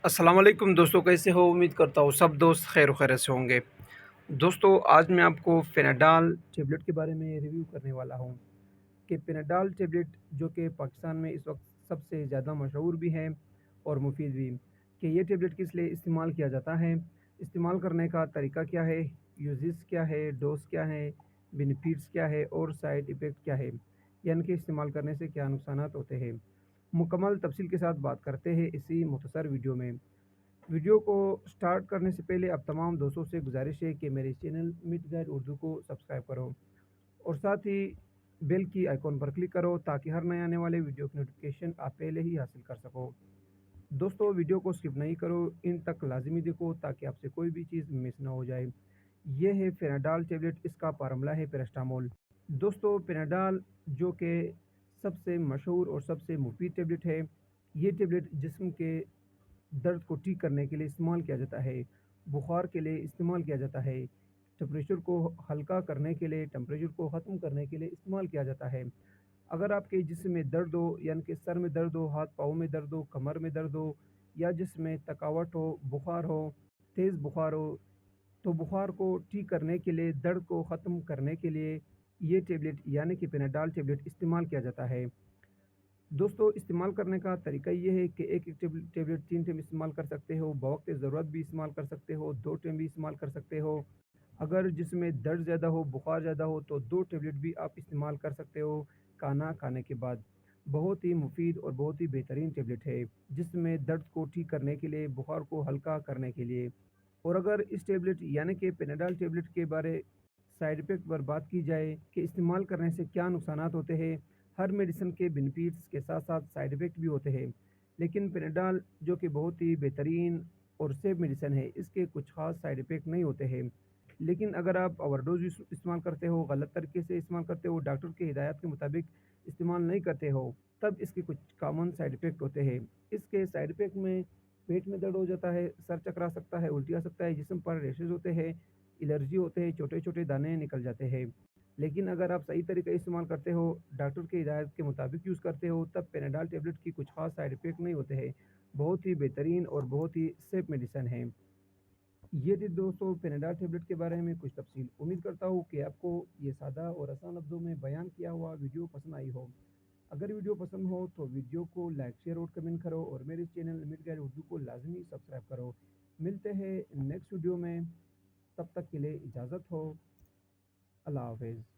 السلام علیکم دوستوں، کیسے ہو؟ امید کرتا ہوں سب دوست خیر و خیریت سے ہوں گے۔ دوستوں، آج میں آپ کو فیناڈال ٹیبلٹ کے بارے میں ریویو کرنے والا ہوں کہ فیناڈال ٹیبلٹ جو کہ پاکستان میں اس وقت سب سے زیادہ مشہور بھی ہے اور مفید بھی، کہ یہ ٹیبلٹ کس لیے استعمال کیا جاتا ہے، استعمال کرنے کا طریقہ کیا ہے، یوزز کیا ہے، ڈوز کیا ہے، بینیفٹس کیا ہے اور سائیڈ ایفیکٹ کیا ہے، یعنی کہ استعمال کرنے سے کیا نقصانات ہوتے ہیں۔ مکمل تفصیل کے ساتھ بات کرتے ہیں اسی مختصر ویڈیو میں۔ ویڈیو کو سٹارٹ کرنے سے پہلے اب تمام دوستوں سے گزارش ہے کہ میرے چینل میٹ گائیڈ اردو کو سبسکرائب کرو اور ساتھ ہی بیل کی آئیکن پر کلک کرو تاکہ ہر نئے آنے والے ویڈیو کی نوٹیفیکیشن آپ پہلے ہی حاصل کر سکو۔ دوستو، ویڈیو کو سکپ نہیں کرو، ان تک لازمی دیکھو تاکہ آپ سے کوئی بھی چیز مس نہ ہو جائے۔ یہ ہے فیناڈال ٹیبلٹ، اس کا فارمولہ ہے پیراسٹامول۔ دوستو، فیناڈال جو کہ سب سے مشہور اور سب سے مفید ٹیبلٹ ہے، یہ ٹیبلٹ جسم کے درد کو ٹھیک کرنے کے لیے استعمال کیا جاتا ہے، بخار کے لیے استعمال کیا جاتا ہے، ٹمپریچر کو ہلکا کرنے کے لیے، ٹمپریچر کو ختم کرنے کے لیے استعمال کیا جاتا ہے۔ اگر آپ کے جسم میں درد ہو، یعنی کہ سر میں درد ہو، ہاتھ پاؤں میں درد ہو، کمر میں درد ہو، یا جسم میں تھکاوٹ ہو، بخار ہو، تیز بخار ہو، تو بخار کو ٹھیک کرنے کے لیے، درد کو ختم کرنے کے لیے یہ ٹیبلٹ یعنی کہ فیناڈال ٹیبلٹ استعمال کیا جاتا ہے۔ دوستو، استعمال کرنے کا طریقہ یہ ہے کہ ایک ٹیبلٹ 3 ٹائم استعمال کر سکتے ہو، بوقت ضرورت بھی استعمال کر سکتے ہو، 2 ٹائم بھی استعمال کر سکتے ہو۔ اگر جسم میں درد زیادہ ہو، بخار زیادہ ہو تو 2 ٹیبلٹ بھی آپ استعمال کر سکتے ہو کھانا کھانے کے بعد۔ بہت ہی مفید اور بہت ہی بہترین ٹیبلٹ ہے جسم میں درد کو ٹھیک کرنے کے لیے، بخار کو ہلکا کرنے کے لیے۔ اور اگر اس ٹیبلٹ یعنی کہ فیناڈال ٹیبلٹ کے بارے سائیڈ ایفیکٹ پر بات کی جائے کہ استعمال کرنے سے کیا نقصانات ہوتے ہیں، ہر میڈیسن کے بینیفٹس کے ساتھ ساتھ سائیڈ ایفیکٹ بھی ہوتے ہیں، لیکن فیناڈال جو کہ بہت ہی بہترین اور سیف میڈیسن ہے، اس کے کچھ خاص سائیڈ ایفیکٹ نہیں ہوتے ہیں۔ لیکن اگر آپ اوور ڈوز استعمال کرتے ہو، غلط طریقے سے استعمال کرتے ہو، ڈاکٹر کی ہدایات کے مطابق استعمال نہیں کرتے ہو، تب اس کے کچھ کامن سائیڈ ایفیکٹ ہوتے ہیں۔ اس کے سائیڈ ایفیکٹ میں پیٹ میں درد ہو جاتا ہے، سر چکرا سکتا ہے، الٹی آ سکتا ہے، جسم پر ریشز ہوتے ہیں، الرجی ہوتے ہیں، چھوٹے چھوٹے دانے نکل جاتے ہیں۔ لیکن اگر آپ صحیح طریقے استعمال کرتے ہو، ڈاکٹر کی ہدایت کے مطابق یوز کرتے ہو، تب فیناڈال ٹیبلٹ کی کچھ خاص سائیڈ ایفیکٹ نہیں ہوتے ہیں۔ بہت ہی بہترین اور بہت ہی سیف میڈیسن ہے۔ یہ تھی دوستوں فیناڈال ٹیبلٹ کے بارے میں کچھ تفصیل۔ امید کرتا ہوں کہ آپ کو یہ سادہ اور آسان لفظوں میں بیان کیا ہوا ویڈیو پسند آئی ہو۔ اگر ویڈیو پسند ہو تو ویڈیو کو لائک، شیئر اور کمنٹ کرو اور میرے چینل میٹ گائیڈ اردو کو لازمی سبسکرائب کرو۔ ملتے ہیں نیکسٹ ویڈیو میں، تب تک کے لیے اجازت ہو۔ اللہ حافظ۔